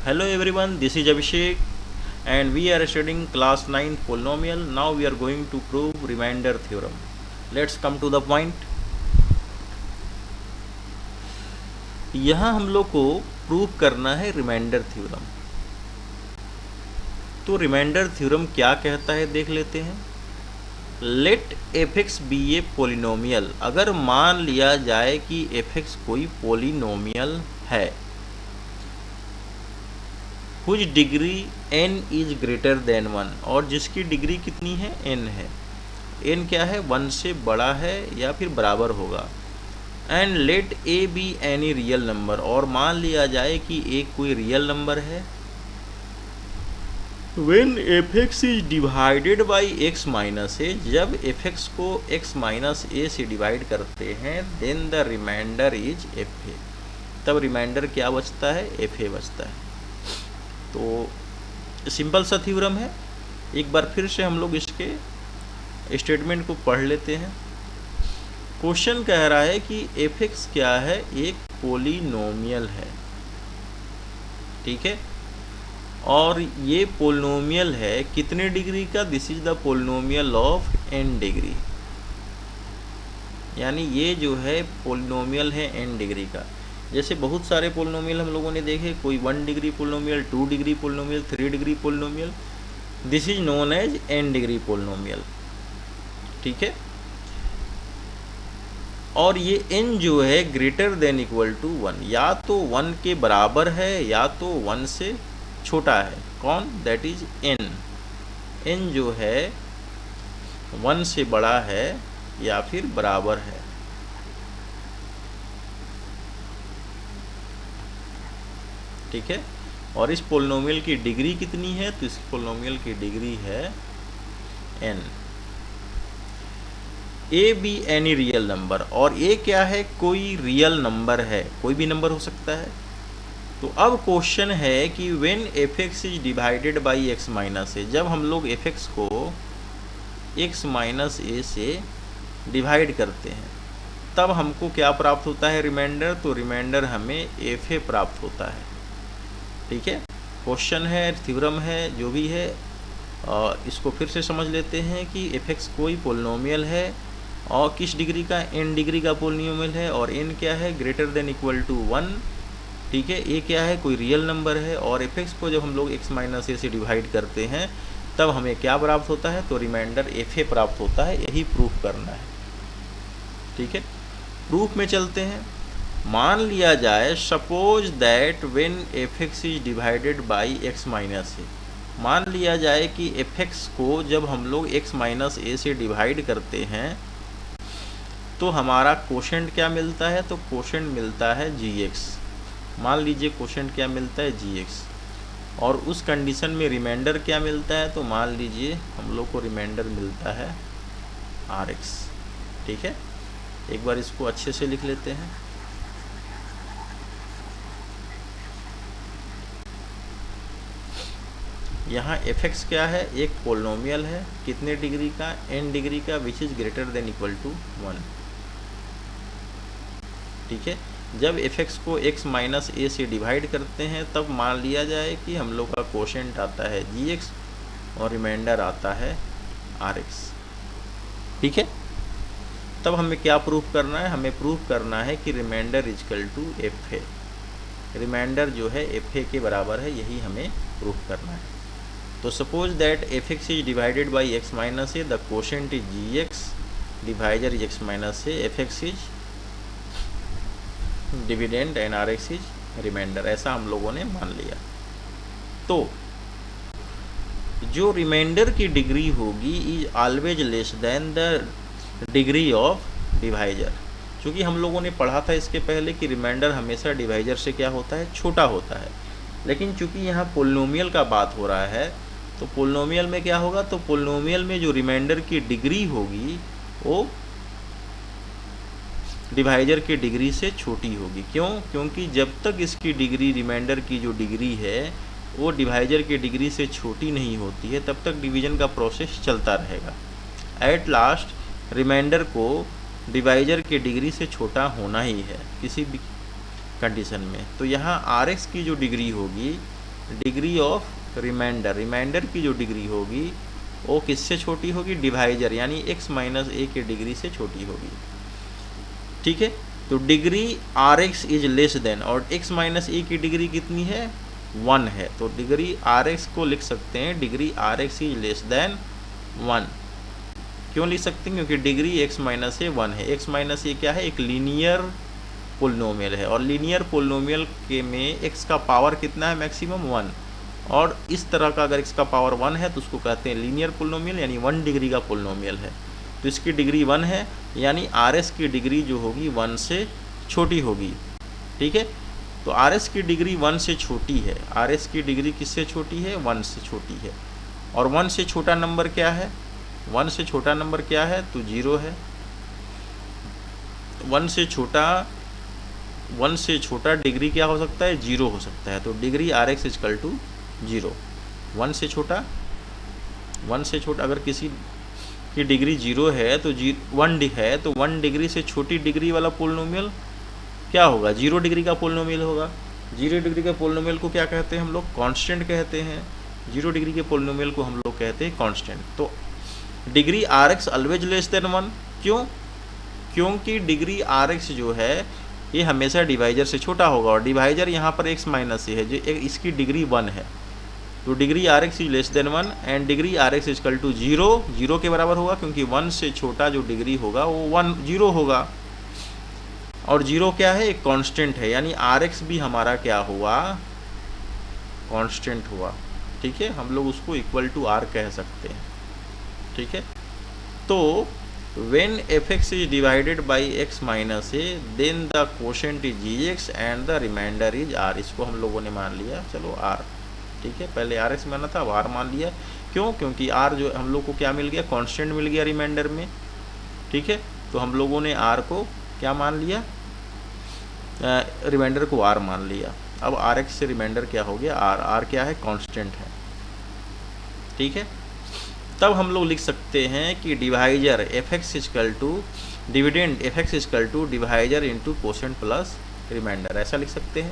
Hello everyone, this is Abhishek and we are studying class 9 polynomial. Now we are going to prove remainder theorem. Let's come to the point. यहाँ हम लोग को prove करना है remainder theorem. तो remainder theorem क्या कहता है देख लेते हैं। लेट एफ बी ए पोलिनोमियल, अगर मान लिया जाए कि एफ कोई पोलिनोमियल है कुछ degree n is greater then 1, और जिसकी डिग्री कितनी है n है। n क्या है, 1 से बड़ा है या फिर बराबर होगा। And let a b any real number, और मान लिया जाए कि a कोई रियल नंबर है। When f(x) is divided by x minus a, जब f(x) को x माइनस a से डिवाइड करते हैं then the remainder is fa, तब रिमाइंडर क्या बचता है, fa बचता है। तो सिंपल सा थ्योरम है। एक बार फिर से हम लोग इसके स्टेटमेंट को पढ़ लेते हैं। क्वेश्चन कह रहा है कि f(x) क्या है, एक पोलिनोमियल है, ठीक है। और ये पोलिनोमियल है कितने डिग्री का, this is the polynomial of n degree, यानी ये जो है पोलिनोमियल है n डिग्री का। जैसे बहुत सारे पोलिनोमियल हम लोगों ने देखे, कोई 1 degree polynomial, 2 degree polynomial, 3 degree polynomial, this is known as n degree polynomial, ठीक है। और ये n जो है ग्रेटर देन इक्वल टू 1, या तो 1 के बराबर है या तो 1 से छोटा है। कौन, दैट इज n। n जो है 1 से बड़ा है या फिर बराबर है, ठीक है। और इस पोलिनोमियल की डिग्री कितनी है, तो इस पोलिनोमियल की डिग्री है n। a b any real number, और a क्या है, कोई रियल नंबर है, कोई भी नंबर हो सकता है। तो अब क्वेश्चन है कि when f(x) is divided by x minus a, जब हम लोग f(x) को x माइनस a से डिवाइड करते हैं तब हमको क्या प्राप्त होता है, रिमाइंडर। तो रिमाइंडर हमें fa प्राप्त होता है, ठीक है। क्वेश्चन है, थ्योरम है, जो भी है, इसको फिर से समझ लेते हैं कि f(x) कोई पोलिनोमियल है और किस डिग्री का, n डिग्री का पोलिनोमियल है, और n क्या है, ग्रेटर देन इक्वल टू 1, ठीक है। a क्या है, कोई रियल नंबर है, और f(x) को जब हम लोग x माइनस a से डिवाइड करते हैं तब हमें क्या प्राप्त होता है, तो रिमाइंडर fa प्राप्त होता है। यही प्रूफ करना है, ठीक है। प्रूफ में चलते हैं। मान लिया जाए, suppose that when f(x) is divided by x minus a, मान लिया जाए कि f(x) को जब हम लोग x माइनस a से डिवाइड करते हैं तो हमारा कोशेंट क्या मिलता है, तो कोशेंट मिलता है gx। मान लीजिए कोशेंट क्या मिलता है, gx। और उस कंडीशन में रिमाइंडर क्या मिलता है, तो मान लीजिए हम लोग को रिमाइंडर मिलता है rx, ठीक है। एक बार इसको अच्छे से लिख लेते हैं। यहाँ f(x) क्या है, एक पोलिनोमियल है, कितने डिग्री का, n डिग्री का, which is greater than equal to 1, ठीक है। जब f(x) को x माइनस a से डिवाइड करते हैं तब मान लिया जाए कि हम लोग का कोशेंट आता है gx और रिमाइंडर आता है rx, ठीक है। तब हमें क्या प्रूफ करना है, हमें प्रूफ करना है कि remainder is equal to fa, remainder जो है fa के बराबर है, यही हमें प्रूफ करना है। तो suppose that f(x) is divided by x minus a, the quotient is gx, divisor is x minus a, f(x) is dividend and rx is remainder, ऐसा हम लोगों ने मान लिया। तो जो रिमाइंडर की डिग्री होगी is always less then the degree of divisor. क्योंकि हम लोगों ने पढ़ा था इसके पहले कि रिमाइंडर हमेशा डिवाइजर से क्या होता है, छोटा होता है। लेकिन चूंकि यहाँ पोलिनोमियल का बात हो रहा है तो पोलिनोमियल में क्या होगा, तो पोलिनोमियल में जो रिमाइंडर की डिग्री होगी वो डिवाइजर की डिग्री से छोटी होगी। क्यों, क्योंकि जब तक इसकी डिग्री, रिमाइंडर की जो डिग्री है वो डिवाइजर की डिग्री से छोटी नहीं होती है तब तक डिवीजन का प्रोसेस चलता रहेगा। एट लास्ट रिमाइंडर को डिवाइजर की डिग्री से छोटा होना ही है किसी भी कंडीशन में। तो यहाँ आर एक्स की जो डिग्री होगी डिग्री ऑफ रिमाइंडर, रिमाइंडर की जो डिग्री होगी वो किससे छोटी होगी, डिवाइजर यानी x माइनस ए की डिग्री से छोटी होगी। ठीक है, तो degree R X is less than, और x माइनस ए की डिग्री कितनी है, 1 है, तो डिग्री आर एक्स को लिख सकते हैं degree R X is less than 1। क्यों लिख सकते हैं, क्योंकि डिग्री x माइनस ए 1 है। x माइनस ए क्या है, एक लीनियर पोलिनोमियल है, और लीनियर पोलिनोमियल के में x का पावर कितना है, मैक्सिमम 1, और इस तरह का अगर x का पावर 1 है तो उसको कहते हैं लीनियर पोलिनोमियल, यानी 1 डिग्री का पोलिनोमियल है। तो इसकी डिग्री 1 है, यानी आर एस की डिग्री जो होगी 1 से छोटी होगी। ठीक है, तो आर एस की डिग्री 1 से छोटी है, आर एस की डिग्री किससे छोटी है, 1 से छोटी है। और 1 से छोटा नंबर क्या है, 1 से छोटा नंबर क्या है, तो 0 है। 1 से छोटा डिग्री क्या हो सकता है, 0 हो सकता है। तो degree R X is equal to 0। 1 से छोटा अगर किसी की डिग्री 0 है तो 1 डिग्री से छोटी डिग्री वाला पोलिनोमियल क्या होगा, 0 डिग्री का पोलिनोमियल होगा। 0 डिग्री के पोलिनोमियल को क्या कहते हैं हम लोग, कांस्टेंट कहते हैं। 0 डिग्री के पोलिनोमियल को हम लोग कहते हैं कांस्टेंट। तो degree R X always less than 1, क्यों, क्योंकि डिग्री आर एक्स जो है ये हमेशा डिवाइजर से छोटा होगा, और डिवाइजर यहाँ पर x माइनस ए है, जो इसकी डिग्री 1 है। तो degree R X is less than 1 and degree R X is equal to 0 के बराबर होगा, क्योंकि 1 से छोटा जो डिग्री होगा वो 0 होगा, और 0 क्या है, एक कांस्टेंट है, यानी आर एक्स भी हमारा क्या हुआ, कांस्टेंट हुआ। ठीक है, हम लोग उसको इक्वल टू आर कह सकते हैं। ठीक है, तो when fx is divided by x minus a then the quotient is gx and the remainder is r। इसको हम लोगों ने मान लिया, चलो r। ठीक है, पहले आर एक्स माना था, अब r मान लिया। क्यों, क्योंकि r जो हम लोग को क्या मिल गया, कांस्टेंट मिल गया रिमाइंडर में। ठीक है, तो हम लोगों ने r को क्या मान लिया, रिमाइंडर को r मान लिया। अब आर एक्स से रिमाइंडर क्या हो गया, r क्या है, कांस्टेंट है। ठीक है, तब हम लोग लिख सकते हैं कि divisor F X is equal to dividend F X is equal to divisor into quotient plus remainder, ऐसा लिख सकते हैं।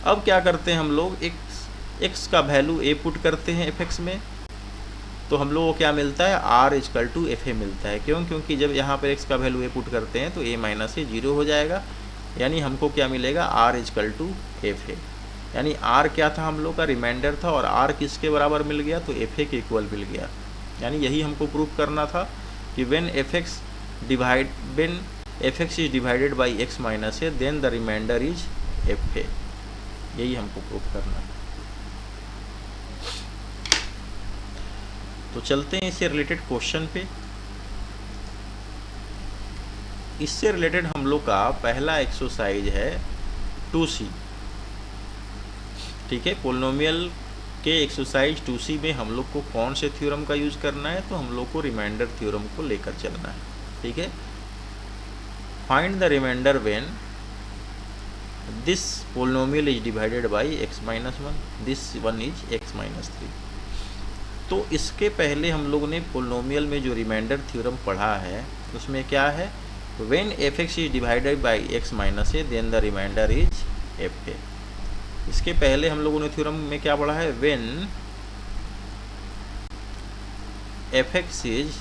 अब क्या करते हैं हम लोग, एक्स का वैल्यू ए पुट करते हैं एफ एक्स में, तो हम लोग को क्या मिलता है, R is equal to F A मिलता है। क्यों, क्योंकि जब यहाँ पर एक्स का वैल्यू ए पुट करते हैं तो ए माइनस ए 0 हो जाएगा, यानी हमको क्या मिलेगा, R is equal to F A. यानी आर क्या था, हम लोग का रिमाइंडर था, और आर किसके बराबर मिल गया, तो एफ ए के इक्वल मिल गया। यानी यही हमको प्रूव करना था कि when f x is divided by x minus a then the remainder is f a, यही हमको प्रूव करना है। तो चलते हैं इससे रिलेटेड क्वेश्चन पे। इससे रिलेटेड हम लोग का पहला एक्सरसाइज है 2c। ठीक है, पोलिनोमियल के एक्सरसाइज 2c में हम लोग को कौन से थ्योरम का यूज करना है, तो हम लोग को रिमाइंडर थ्योरम को लेकर चलना है। ठीक है, find the remainder when this polynomial is divided by x minus 1, this one is x minus 3। तो इसके पहले हम लोगों ने पोलिनोमियल में जो रिमाइंडर थ्योरम पढ़ा है उसमें क्या है, when f(x) is divided by x minus a then the remainder is f a। इसके पहले हम लोगों ने थ्योरम में क्या पढ़ा है, when f(x) is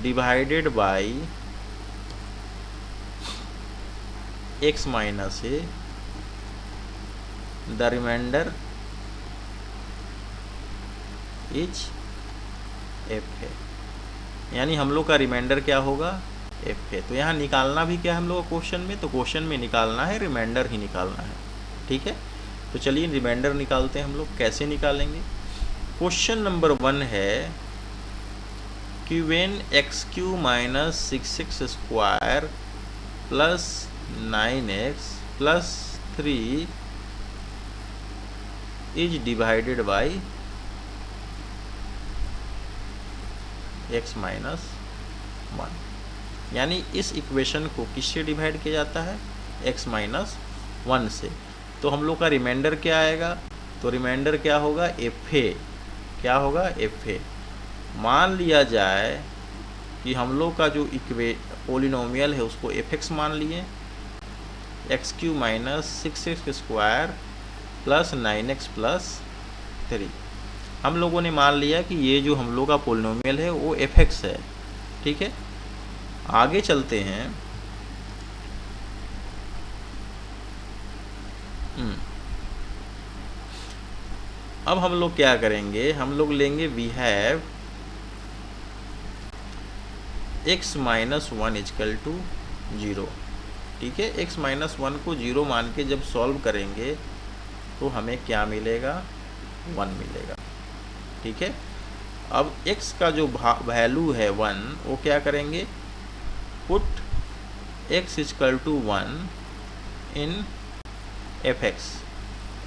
divided by x minus a the remainder is f है, यानी हम लोग का रिमाइंडर क्या होगा, f है। तो यहाँ निकालना भी क्या है हम लोग का क्वेश्चन में, तो क्वेश्चन में निकालना है रिमाइंडर ही निकालना है। ठीक है, तो चलिए रिमाइंडर निकालते हैं हम लोग। कैसे निकालेंगे, क्वेश्चन नंबर 1 है कि when x³ minus 6x square plus 9x plus 3 is divided by x minus 1, यानी इस इक्वेशन को किससे डिवाइड किया जाता है, x माइनस 1 से। तो हम लोग का रिमाइंडर क्या आएगा, तो रिमाइंडर क्या होगा, एफ ए। क्या होगा, एफ ए। मान लिया जाए कि हम लोग का जो पोलिनोमियल है उसको एफ एक्स मान लिए, x³ minus 6x square plus 9x plus 3। हम लोगों ने मान लिया कि ये जो हम लोग का पोलिनोमियल है वो fx है। ठीक है, आगे चलते हैं। अब हम लोग क्या करेंगे, हम लोग लेंगे we have x minus 1 is equal to 0। ठीक है, x माइनस 1 को 0 मान के जब सॉल्व करेंगे तो हमें क्या मिलेगा, 1 मिलेगा। ठीक है, अब x का जो वैल्यू है 1, वो क्या करेंगे, put x is equal to 1 in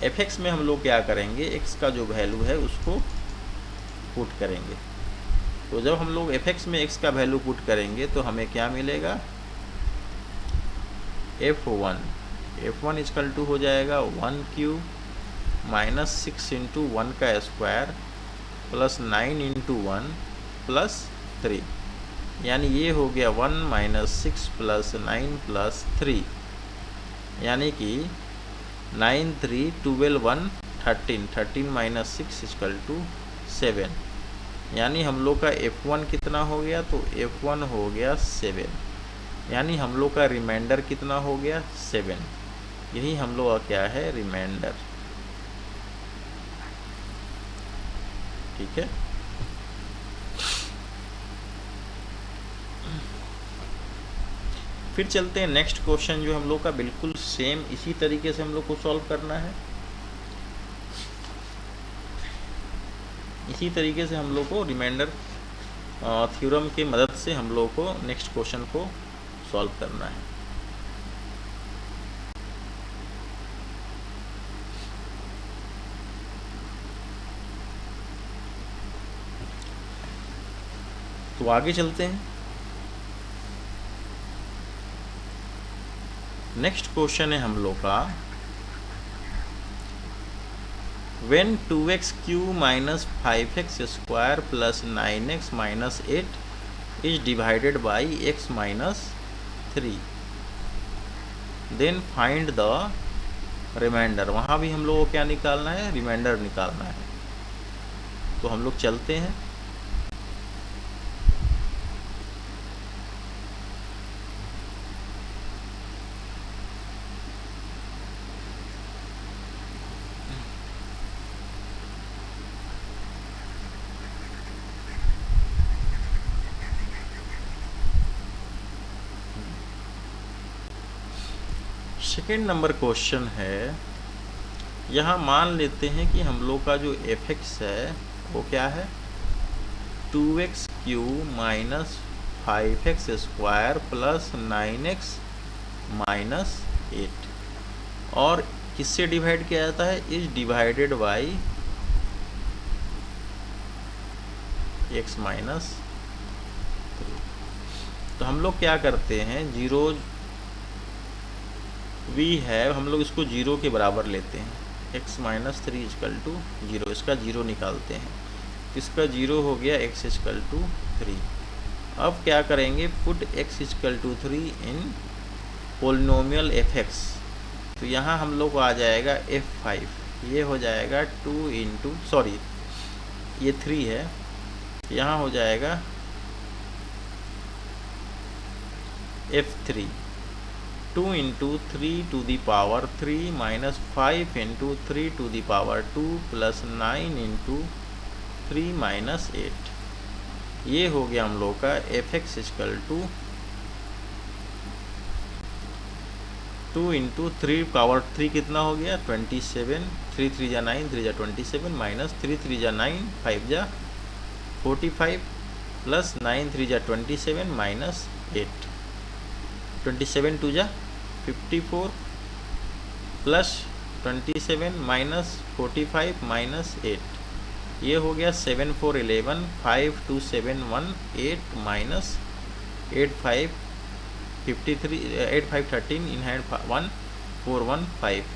fx में हम लोग क्या करेंगे, x का जो वैल्यू है उसको पुट करेंगे। तो जब हम लोग fx में x का वैल्यू पुट करेंगे तो हमें क्या मिलेगा, f1 इजकल टू हो जाएगा 1 क्यूब माइनस 6 इंटू 1 का स्क्वायर प्लस 9 इंटू 1 प्लस 3, यानी ये हो गया 1 माइनस 6 प्लस 9 प्लस 3, यानी कि 9 3 12 1 13 माइनस 6 इजकल टू 7, यानी हम लोग का f1 कितना हो गया, तो f1 हो गया 7, यानी हम लोग का रिमाइंडर कितना हो गया, 7। यही हम लोग का क्या है, रिमाइंडर। ठीक है, फिर चलते हैं नेक्स्ट क्वेश्चन, जो हम लोग का बिल्कुल सेम इसी तरीके से हम लोग को सॉल्व करना है। इसी तरीके से हम लोग को रिमाइंडर थ्योरम की मदद से हम लोग को नेक्स्ट क्वेश्चन को सॉल्व करना है। तो आगे चलते हैं। नेक्स्ट क्वेश्चन है हम लोग का, when 2x cube minus 5x square plus 9x minus 8 is divided by x minus 3, then find the remainder. वहाँ भी हम लोग को क्या निकालना है, रिमाइंडर निकालना है। तो हम लोग चलते हैं। सेकेंड नंबर क्वेश्चन है, यहाँ मान लेते हैं कि हम लोग का जो fx है वो क्या है, 2x cube minus 5x square plus 9x minus 8, और किससे डिवाइड किया जाता है, is divided by x minus 3। तो हम लोग क्या करते हैं, जीरो v है, हम लोग इसको 0 के बराबर लेते हैं, x माइनस 3 इजकल टू 0, इसका 0 निकालते हैं, इसका 0 हो गया x इजकल टू 3। अब क्या करेंगे, put x is equal to 3 in polynomial fx। तो यहाँ हम लोग को आ जाएगा f5, ये हो जाएगा 2 इंटू, सॉरी ये 3 है, यहाँ हो जाएगा f3, 2 into 3 to the power 3 minus 5 into 3 to the power 2 plus 9 into 3 minus 8। ये हो गया हम लोग का fx is equal to 2 into 3 power 3 कितना हो गया, 27, 3 3 जा 9, 3 जा 27 माइनस 3 3 जा 9, 5 जा 45 प्लस 9 3 जा 27 माइनस 8, 27 2 जा 54 प्लस 27 माइनस 45 माइनस 8, ये हो गया 7 4 11, 5 2 7 1 8 minus 8 5 53, 8 5 13 in hand 1 4 1 5,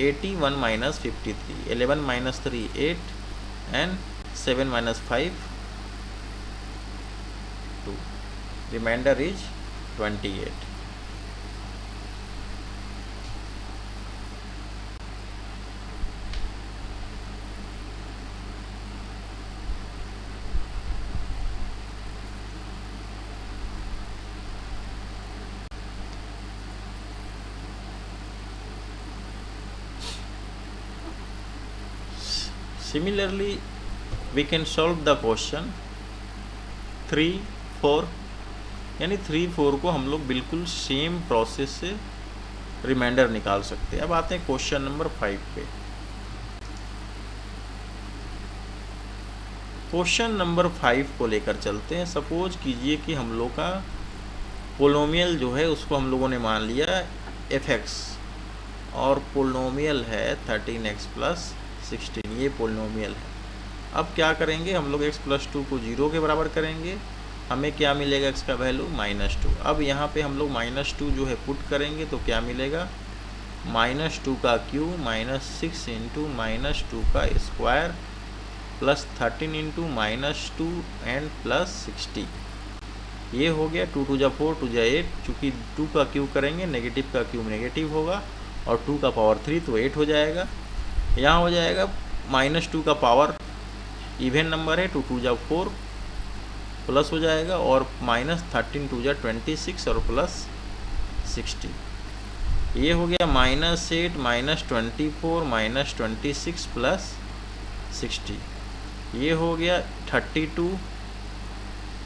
81 minus 53, 11 minus 3 8 and 7 minus 5 2, remainder is 28। Similarly, we can solve the question 3, 4, यानी 3, 4 को हम लोग बिल्कुल सेम प्रोसेस से रिमाइंडर निकाल सकते हैं। अब आते हैं क्वेश्चन नंबर 5 पे। क्वेश्चन नंबर 5 को लेकर चलते हैं। सपोज कीजिए कि हम लोग का पोलोमियल जो है उसको हम लोगों ने मान लिया fx और पोलोमियल है 13x + 16, ये पोलोमियल है। अब क्या करेंगे हम लोग x + 2 को 0 के बराबर करेंगे, हमें क्या मिलेगा x का वैल्यू -2। अब यहाँ पे हम लोग -2 जो है पुट करेंगे तो क्या मिलेगा -2 का क्यूब -6 × -2 का स्क्वायर + 13 × -2 एंड +60। ये हो गया 2 × 4 = 8, चूँकि 2 का क्यूब करेंगे नेगेटिव का क्यूब नेगेटिव होगा और 2 का पावर 3 तो 8 हो जाएगा। यहाँ हो जाएगा -2 का पावर इवन नंबर है, 2 × 4 प्लस हो जाएगा और -13 × 26 और +60। ये हो गया -8 -24 -26 +60। ये हो गया 32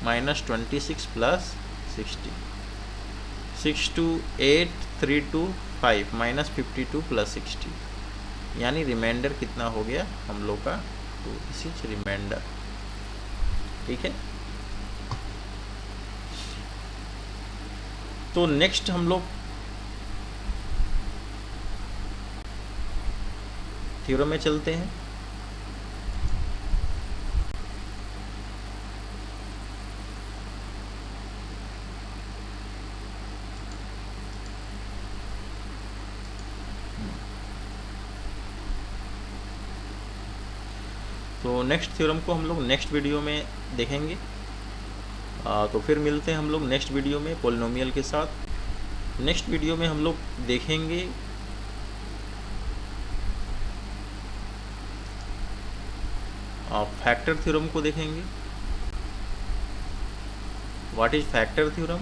-26 +60। 6 2 8 3 2 5 -52 +60, यानी रिमाइंडर कितना हो गया हम लोग का 2। This is remainder. ठीक है, तो नेक्स्ट हम लोग थ्योरम में चलते हैं। तो नेक्स्ट थ्योरम को हम लोग नेक्स्ट वीडियो में देखेंगे। तो फिर मिलते हैं हम लोग नेक्स्ट वीडियो में पोलिनोमियल के साथ। नेक्स्ट वीडियो में हम लोग देखेंगे फैक्टर थ्योरम को देखेंगे। व्हाट इज फैक्टर थ्योरम,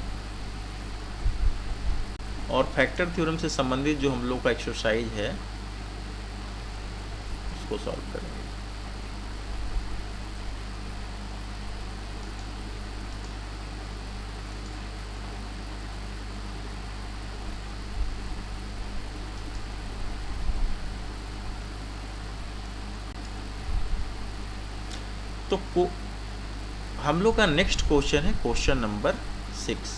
और फैक्टर थ्योरम से संबंधित जो हम लोग का एक्सरसाइज है उसको सॉल्व करेंगे। तो हम लोग का नेक्स्ट क्वेश्चन है क्वेश्चन नंबर 6।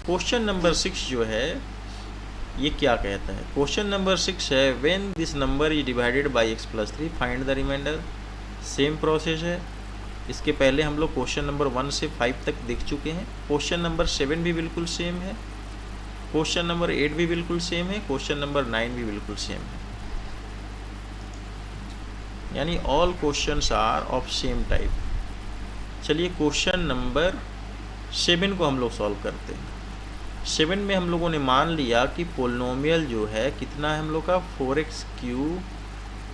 क्वेश्चन नंबर 6 जो है ये क्या कहता है। क्वेश्चन नंबर 6 है when this number is divided by x + 3 find the remainder. Same process है, इसके पहले हम लोग क्वेश्चन नंबर 1 से 5 तक देख चुके हैं। क्वेश्चन नंबर 7 भी बिल्कुल सेम है, क्वेश्चन नंबर 8 भी बिल्कुल सेम है, क्वेश्चन नंबर 9 भी बिल्कुल सेम है, यानी all questions are of same type. चलिए क्वेश्चन नंबर 7 को हम लोग सॉल्व करते हैं। 7 में हम लोगों ने मान लिया कि पोलिनोमियल जो है कितना है हम लोग का 4x³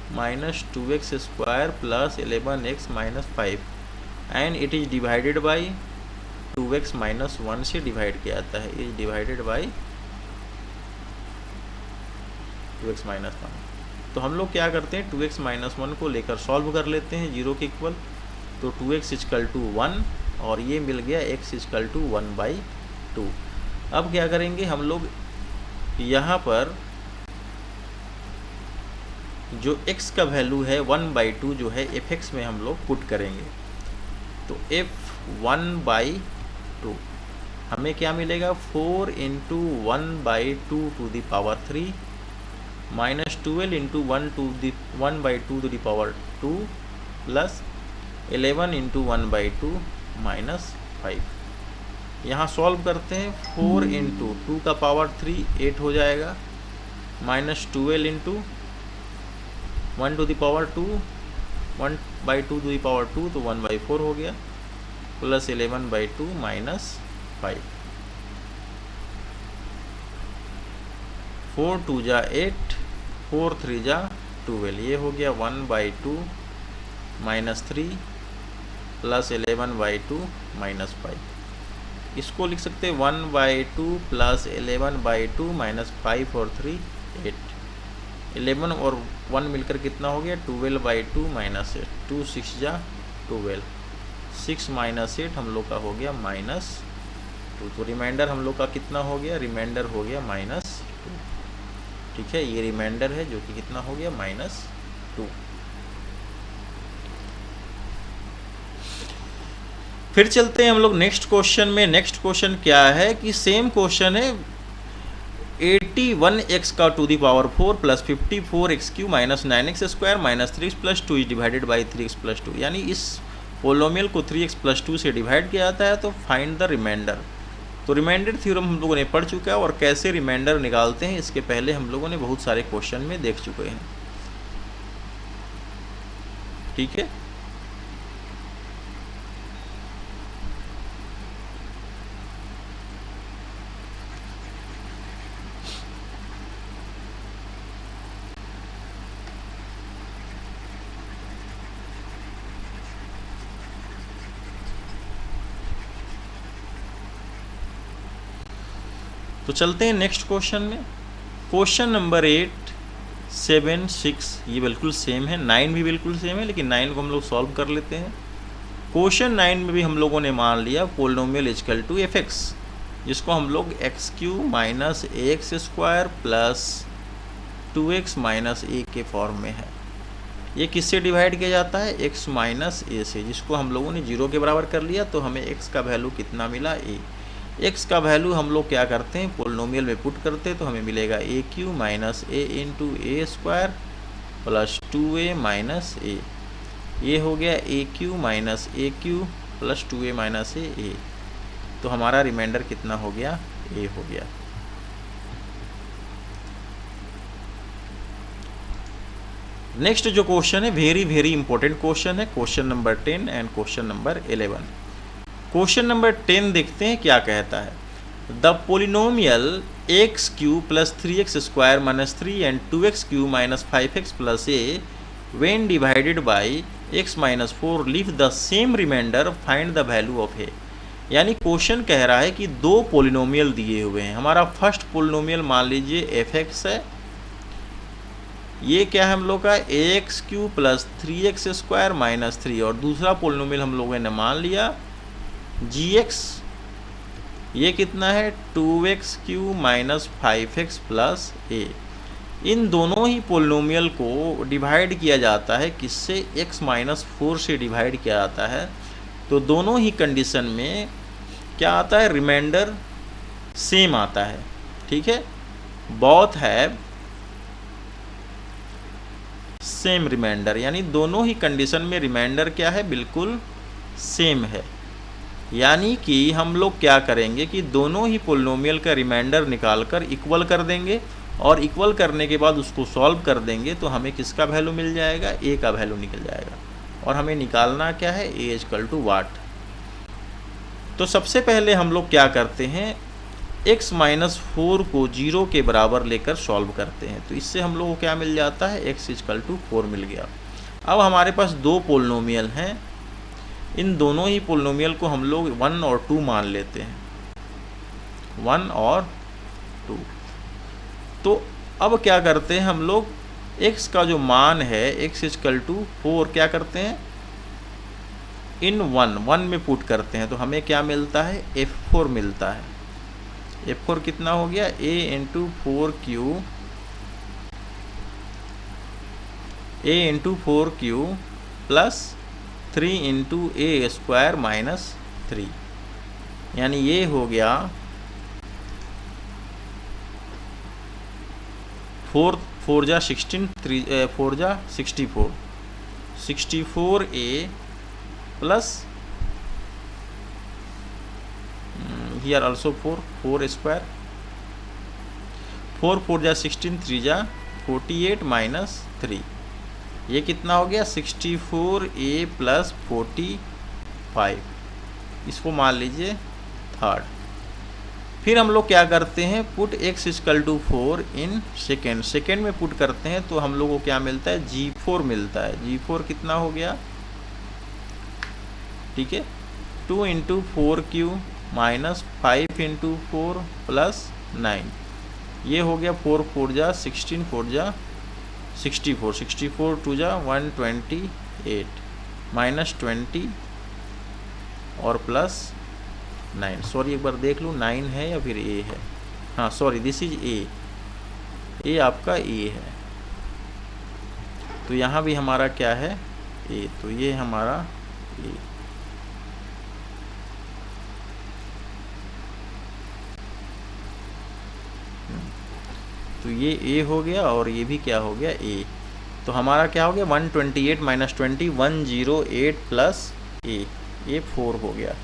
- 2x² + 11x - 5 and it is divided bye 2x - 1 से डिवाइड किया जाता है। Is divided bye 2x - 1। तो हम लोग क्या करते हैं 2x - 1 को लेकर सॉल्व कर लेते हैं 0 के इक्वल। तो 2x = 1 और ये मिल गया x = 1/2। अब क्या करेंगे हम लोग यहाँ पर जो x का वैल्यू है 1/2 जो है fx में हम लोग पुट करेंगे। तो f 1/2 हमें क्या मिलेगा 4 × 1/2 to the power 3 -12 × 1/2 to the power 2 + 11 × 1/2 - 5। यहाँ सॉल्व करते हैं 4 × 2 का पावर 3 8 हो जाएगा, -12 × 1 to the power 2 1/2 to the power 2 तो 1/4 हो गया, + 11/2 - 5। 4 2 जा 8, 4 3 जा 12, ये हो गया 1/2 - 3 + 11/2 - 5। इसको लिख सकते हैं 1/2 + 11/2 - 5 और 3 8। 11 और 1 मिलकर कितना हो गया 12/2 माइनस 8, 2 6 जा 12, 6 माइनस 8 हम लोग का हो गया -2। तो रिमाइंडर हम लोग का कितना हो गया, रिमाइंडर हो गया -2। ठीक है, ये रिमाइंडर है जो कि कितना हो गया -2। फिर चलते हैं हम लोग नेक्स्ट क्वेश्चन में। नेक्स्ट क्वेश्चन क्या है कि सेम क्वेश्चन है 81x का to the power 4 plus 54x³ minus 9x² minus 3x plus 2 is divided by 3x plus 2। यानी इस पोलोमियल को 3x प्लस 2 से डिवाइड किया जाता है, तो फाइंड द रिमाइंडर। तो रिमाइंडर थ्योरम हम लोगों ने पढ़ चुका है और कैसे रिमाइंडर निकालते हैं इसके पहले हम लोगों ने बहुत सारे क्वेश्चन में देख चुके हैं। ठीक है, तो चलते हैं नेक्स्ट क्वेश्चन में। क्वेश्चन नंबर 8, 7, 6 ये बिल्कुल सेम है, 9 भी बिल्कुल सेम है, लेकिन 9 को हम लोग सॉल्व कर लेते हैं। क्वेश्चन 9 में भी हम लोगों ने मान लिया पोलिनोमियल इक्वल टू fx, जिसको हम लोग x³ minus ax² plus 2x minus a के फॉर्म में है। ये किससे डिवाइड किया जाता है, x माइनस a से, जिसको हम लोगों ने 0 के बराबर कर लिया। तो हमें x का वैल्यू कितना मिला, a। x का वैल्यू हम लोग क्या करते हैं, पोलिनोमियल में पुट करते हैं, तो हमें मिलेगा a³ minus a into a² plus 2a minus a। ये हो गया a³ minus a³ plus 2a minus a। तो हमारा रिमाइंडर कितना हो गया, a हो गया। नेक्स्ट जो क्वेश्चन है वेरी वेरी इंपॉर्टेंट क्वेश्चन है, question number 10 and question number 11। Question number 10 देखते हैं क्या कहता है। The polynomial x³ plus 3x² minus 3 and 2x³ minus 5x plus a when divided by x minus 4 leave the same remainder, find the value of a। यानी question कह रहा है कि दो पोलिनोमियल दिए हुए हैं। हमारा फर्स्ट पोलिनोमियल मान लीजिए fx है, ये क्या है हम लोग का ax³ प्लस 3x² माइनस 3, और दूसरा पोलिनोमियल हम लोगों ने मान लिया gx, ये कितना है 2x³ minus 5x plus a। इन दोनों ही पोलिनोमियल को डिवाइड किया जाता है किससे, x माइनस 4 से डिवाइड किया जाता है। तो दोनों ही कंडीशन में क्या आता है, रिमाइंडर सेम आता है। ठीक है, बोथ हैव सेम रिमाइंडर, यानी दोनों ही कंडीशन में रिमाइंडर क्या है, बिल्कुल सेम है। यानी कि हम लोग क्या करेंगे कि दोनों ही पोलिनोमियल का रिमाइंडर निकालकर इक्वल कर देंगे, और इक्वल करने के बाद उसको सॉल्व कर देंगे, तो हमें किसका वैल्यू मिल जाएगा, a का वैल्यू निकल जाएगा। और हमें निकालना क्या है, a इक्वल टू वाट। तो सबसे पहले हम लोग क्या करते हैं, x माइनस 4 को 0 के बराबर लेकर सॉल्व करते हैं। तो इससे हम लोग को क्या मिल जाता है, x इक्वल टू 4 मिल गया। अब हमारे पास दो पोलिनोमियल हैं, इन दोनों ही पोलिनोमियल को हम लोग 1 और 2 मान लेते हैं, 1 और 2। तो अब क्या करते हैं हम लोग, x का जो मान है x इक्वल टू 4 क्या करते हैं, इन 1 में पुट करते हैं। तो हमें क्या मिलता है, f4 मिलता है। f4 कितना हो गया, a into 4q plus 3 into a² minus 3, यानी ये हो गया 4 जा 16, 4 जा 64, 64a plus here also 4 square, 4 जा 16, 3 जा 48 माइनस 3, ये कितना हो गया 64a प्लस 45, इसको मान लीजिए थर्ड। फिर हम लोग क्या करते हैं, put x equal to 4 in second, second में पुट करते हैं तो हम लोग को क्या मिलता है, g4 मिलता है। g4 कितना हो गया, ठीक है 2 into 4q minus 5 into 4 plus 9, ये हो गया 4 4 जा 16, 4 जा 64, 64 टू जा 128 माइनस 20 और प्लस 9। सॉरी एक बार देख लूँ 9 है या फिर ए है। हाँ सॉरी दिस इज ए आपका ए है। तो यहाँ भी हमारा क्या है ए, तो ये हमारा ए। तो ये ए हो गया और ये भी क्या हो गया ए। तो हमारा क्या हो गया 128 माइनस 20 108 प्लस ए, ये 4 हो गया।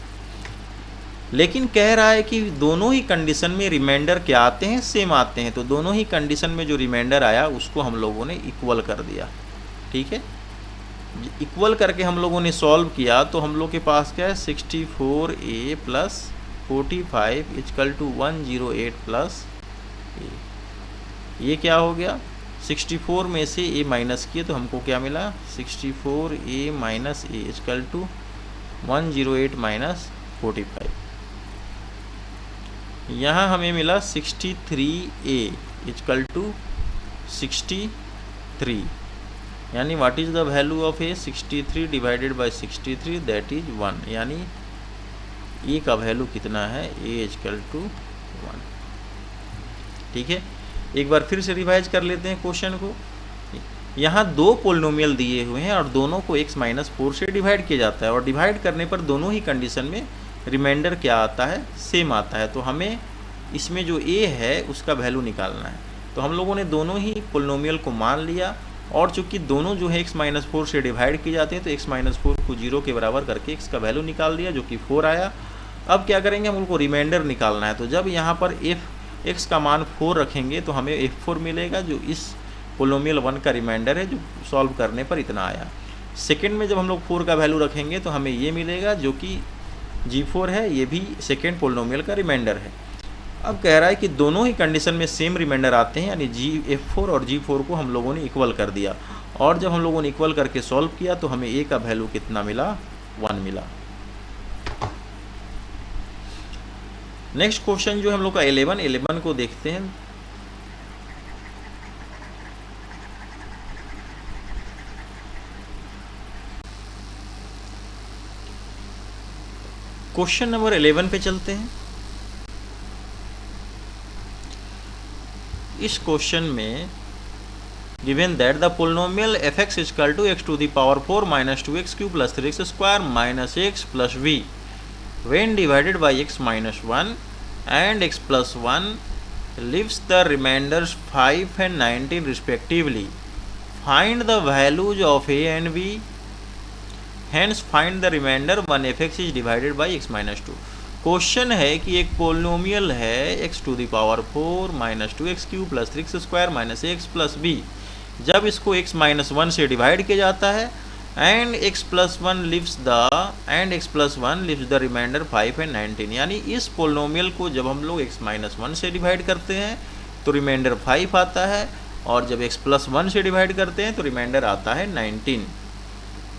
लेकिन कह रहा है कि दोनों ही कंडीशन में रिमाइंडर क्या आते हैं, सेम आते हैं। तो दोनों ही कंडीशन में जो रिमाइंडर आया उसको हम लोगों ने इक्वल कर दिया। ठीक है, इक्वल करके हम लोगों ने सॉल्व किया तो हम लोग के पास क्या है 64a plus 45 equal to 108 plus A. ये क्या हो गया 64 में से a माइनस किए तो हमको क्या मिला 64a minus a equal to 108 minus 45। यहाँ हमें मिला 63a इक्वल टू 63, यानी what is the value of a 63 divided by 63 that is 1, यानी ए का वैल्यू कितना है ए इक्वल टू 1। ठीक है, एक बार फिर से रिवाइज कर लेते हैं क्वेश्चन को। यहाँ दो पोलिनोमियल दिए हुए हैं और दोनों को x माइनस 4 से डिवाइड किया जाता है और डिवाइड करने पर दोनों ही कंडीशन में रिमाइंडर क्या आता है सेम आता है। तो हमें इसमें जो a है उसका वैल्यू निकालना है। तो हम लोगों ने दोनों ही पोलिनोमियल को मान लिया और चूंकि दोनों जो है x माइनस 4 से डिवाइड किए जाते हैं तो x माइनस 4 को 0 के बराबर करके x का वैल्यू निकाल दिया जो कि 4 आया। अब क्या करेंगे हम उनको रिमाइंडर निकालना है। तो जब यहाँ पर x का मान 4 रखेंगे तो हमें f4 मिलेगा जो इस पोलिनोमियल 1 का रिमाइंडर है जो सॉल्व करने पर इतना आया। सेकेंड में जब हम लोग 4 का वैल्यू रखेंगे तो हमें ये मिलेगा जो कि g4 है, ये भी सेकेंड पोलिनोमियल का रिमाइंडर है। अब कह रहा है कि दोनों ही कंडीशन में सेम रिमाइंडर आते हैं, यानी f4 और g4 को हम लोगों ने इक्वल कर दिया और जब हम लोगों ने इक्वल करके सॉल्व किया तो हमें a का वैल्यू कितना मिला 1 मिला। नेक्स्ट क्वेश्चन जो हम लोग का 11 को देखते हैं। क्वेश्चन नंबर 11 पे चलते हैं। इस क्वेश्चन में given that the polynomial fx equal to x to the power 4 minus 2x cube plus 3x square minus x plus v when divided by x minus 1 and x plus 1 leaves the remainders 5 and 19 respectively. Find the values of a and b. Hence find the remainder when fx is divided by x minus 2. Question है कि एक polynomial है x to the power 4 minus 2x cube plus 3x square minus x plus b। जब इसको x minus 1 से divide किया जाता है and x plus 1 leaves the remainder 5 and 19, यानी इस पोलिनोमियल को जब हम लोग x माइनस 1 से डिवाइड करते हैं तो रिमाइंडर 5 आता है और जब x प्लस 1 से डिवाइड करते हैं तो रिमाइंडर आता है 19।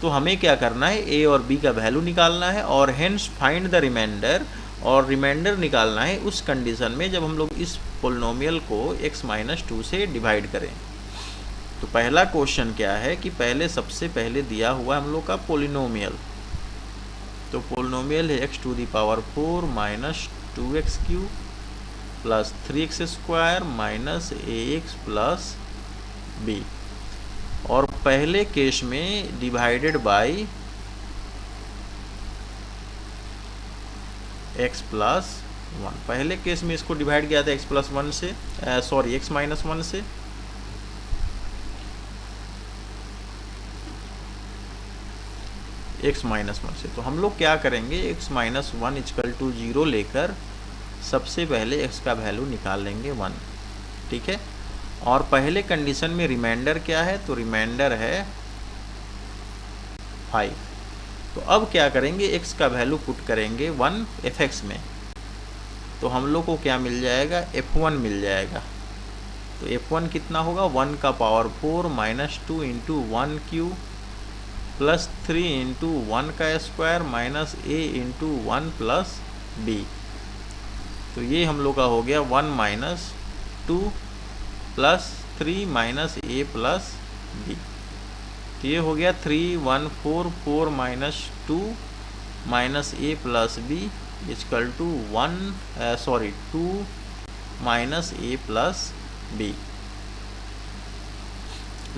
तो हमें क्या करना है a और b का वैल्यू निकालना है और हेंस फाइंड द रिमाइंडर, और रिमाइंडर निकालना है उस कंडीशन में जब हम लोग इस पोलिनोमियल को x माइनस 2 से डिवाइड करें। तो पहला क्वेश्चन क्या है कि सबसे पहले दिया हुआ हम लोग का पोलिनोमियल। तो पोलिनोमियल है x to the power 4 minus 2x cube plus 3x square minus ax plus b, और पहले केस में डिवाइडेड बाई x प्लस 1। पहले केस में इसको डिवाइड किया था x प्लस 1 से, सॉरी x माइनस 1 से। x माइनस 1 से तो हम लोग क्या करेंगे x माइनस 1 इक्वल टू 0 लेकर सबसे पहले x का वैल्यू निकाल लेंगे 1। ठीक है, और पहले कंडीशन में रिमाइंडर क्या है, तो रिमाइंडर है 5। तो अब क्या करेंगे x का वैल्यू पुट करेंगे 1 fx में, तो हम लोग को क्या मिल जाएगा f1 मिल जाएगा। तो f1 कितना होगा 1 का power 4 minus 2 into 1 cube plus 3 into 1 का square minus a into 1 plus b। तो ये हम लोग का हो गया 1 minus 2 plus 3 minus a plus b. तो ये हो गया 3 1 4 4 minus 2 minus a plus b is equal to 2 minus a plus b.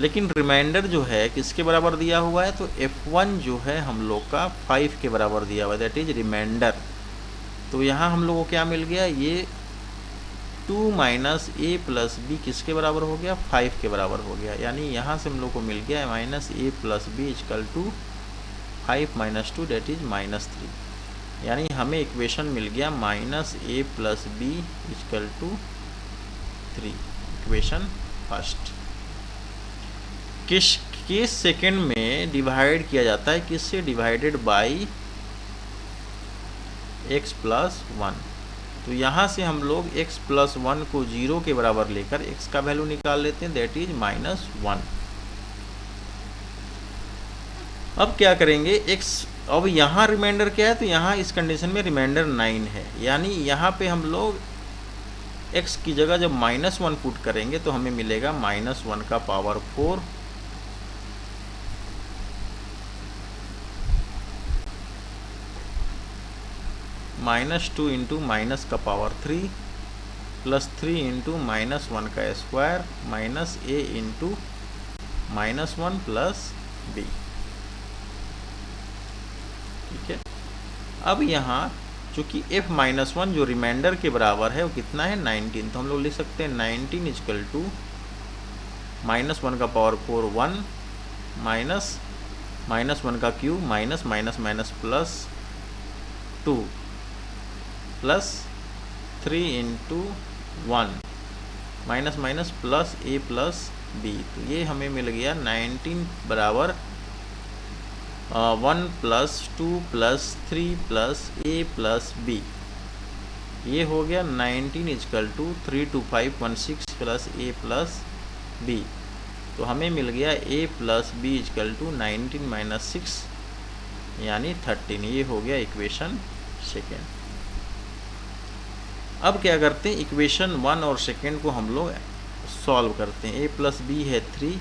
लेकिन रिमाइंडर जो है किसके बराबर दिया हुआ है, तो f1 जो है हम लोग का 5 के बराबर दिया हुआ है, दैट इज रिमाइंडर। तो यहाँ हम लोग को क्या मिल गया, ये 2 माइनस ए प्लस बी किसके बराबर हो गया, 5 के बराबर हो गया। यानी यहाँ से हम लोग को मिल गया minus a plus b is equal to 5 minus 2 that is minus 3। यानी हमें इक्वेशन मिल गया minus a plus b is equal to 3, equation first. किस सेकेंड में डिवाइड किया जाता है, किससे, डिवाइडेड बाई x प्लस 1। तो यहाँ से हम लोग x प्लस 1 को 0 के बराबर लेकर x का वैल्यू निकाल लेते हैं, दैट इज -1। अब क्या करेंगे, x, अब यहाँ रिमाइंडर क्या है, तो यहाँ इस कंडीशन में रिमाइंडर 9 है। यानी यहाँ पे हम लोग x की जगह जब -1 पुट करेंगे तो हमें मिलेगा -1 का पावर 4 -2 इंटू माइनस का पावर 3 प्लस 3 इंटू -1 का square minus a into -1 plus b। ठीक है। अब यहाँ चूँकि f-1 जो रिमाइंडर के बराबर है वो कितना है, 19। तो हम लोग लिख सकते हैं 19 इजकल टू -1 का पावर 4 1 माइनस 1 का cube minus minus minus plus 2 plus 3 into 1 minus minus plus a plus b। तो ये हमें मिल गया 19 बराबर 1 plus 2 plus 3 plus a plus b। ये हो गया 19 is equal to 32516 plus a plus b। तो हमें मिल गया a plus b is equal to 19 minus 6 यानी 13। ये हो गया इक्वेशन सेकेंड। अब क्या करते हैं, इक्वेशन 1 और सेकेंड को हम लोग सॉल्व करते हैं। a प्लस बी है 3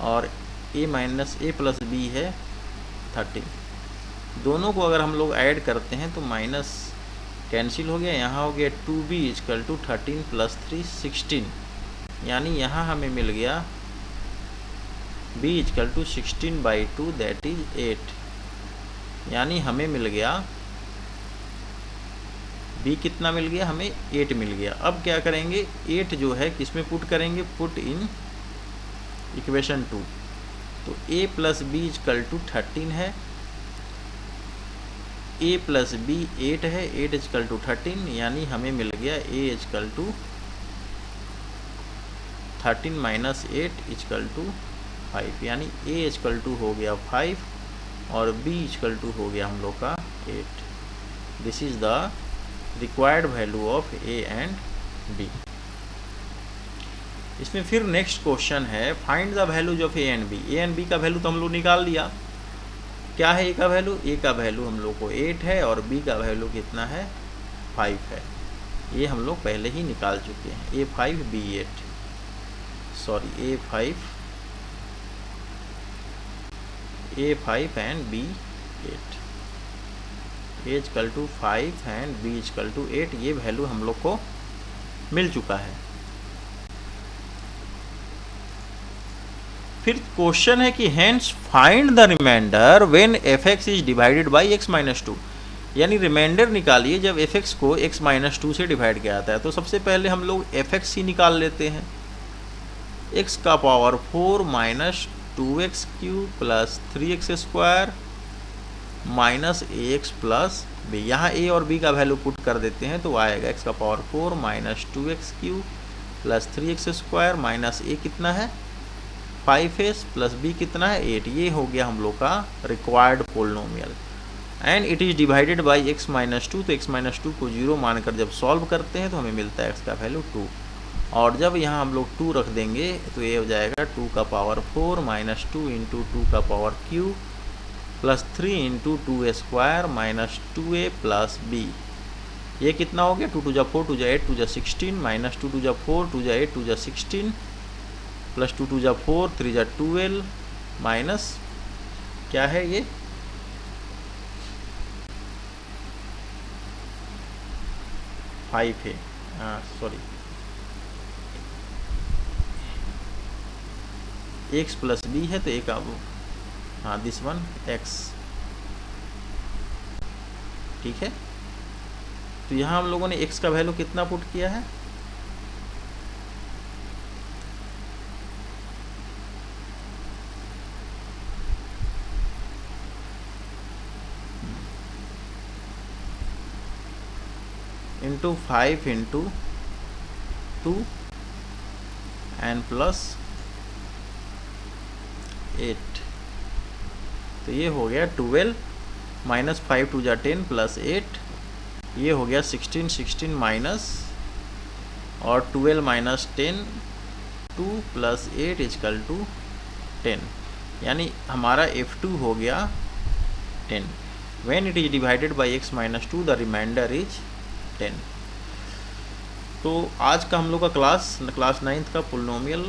और a प्लस बी है 13। दोनों को अगर हम लोग ऐड करते हैं तो माइनस कैंसिल हो गया, यहाँ हो गया 2b इजकल टू 13 प्लस 3 16। यानी यहाँ हमें मिल गया b is equal to 16/2 that is 8। यानी हमें मिल गया b कितना मिल गया, हमें 8 मिल गया। अब क्या करेंगे, 8 जो है किसमें पुट करेंगे, पुट इन इक्वेशन 2। तो a plus b is equal to 13 है, a प्लस बी 8 है, 8 इजकल टू 13। यानी हमें मिल गया a is equal to 13 minus 8 is equal to 5। यानी a इजकल टू हो गया 5 और b इजकल टू हो गया हम लोग का 8। This is the required value of a and b। इसमें फिर नेक्स्ट क्वेश्चन है, find the values of a and b। a and b का वैल्यू तो हम लोग निकाल लिया। क्या है a का वैल्यू, a का वैल्यू हम लोग को 8 है और b का वैल्यू कितना है, 5 है। ये हम लोग पहले ही निकाल चुके हैं, a5 b8 sorry a5 and b8, a is equal to 5 and b is equal to 8। ये वैल्यू हम लोग को मिल चुका है। फिर क्वेश्चन है कि hence find the remainder when fx is divided by x minus 2। यानी रिमाइंडर निकालिए जब fx को x माइनस 2 से डिवाइड किया जाता है। तो सबसे पहले हम लोग fx ही निकाल लेते हैं, x का power 4 minus 2x cube plus 3x square minus ax plus b। यहाँ a और b का वैल्यू पुट कर देते हैं तो आएगा x का power 4 minus 2x cube plus 3x square minus a कितना है 5s प्लस b कितना है 8। ये हो गया हम लोग का required polynomial and it is divided by x minus 2। तो x माइनस 2 को 0 मानकर जब सॉल्व करते हैं तो हमें मिलता है x का वैल्यू 2। और जब यहाँ हम लोग 2 रख देंगे तो ये हो जाएगा 2 का पावर 4 माइनस 2 इंटू 2 का power cube plus 3 into 2 square minus 2a plus b। ये कितना हो गया 2 2 जा 4 2 जा 8 2 जा 16 माइनस 2 2 जा 4 2 जा 8 2 जा 16 प्लस 2 2 जा 4, 3 जा 12 माइनस क्या है ये 5 है, हाँ सॉरी x प्लस बी है तो एक अब हाँ दिस वन x, ठीक है। तो यहाँ हम लोगों ने x का वैल्यू कितना पुट किया है, इंटू 5 इंटू 2 एंड प्लस 8, तो ये हो गया 12 माइनस 5 2 जा 10 प्लस 8, ये हो गया 16 16 माइनस और 12 माइनस 10 2 प्लस 8 इजकल टू 10, यानी हमारा F2 हो गया 10। When it is divided by x minus 2 the remainder is 10। तो आज का हम लोग का क्लास 9th का पोलिनोमियल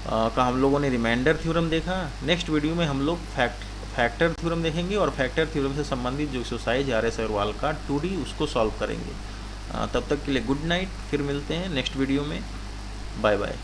का हम लोगों ने रिमाइंडर थ्योरम देखा। नेक्स्ट वीडियो में हम लोग फैक्टर थ्योरम देखेंगे और फैक्टर थ्योरम से संबंधित जो एक्सरसाइज RS अग्रवाल का 2D उसको सॉल्व करेंगे। तब तक के लिए गुड नाइट, फिर मिलते हैं नेक्स्ट वीडियो में, बाय बाय।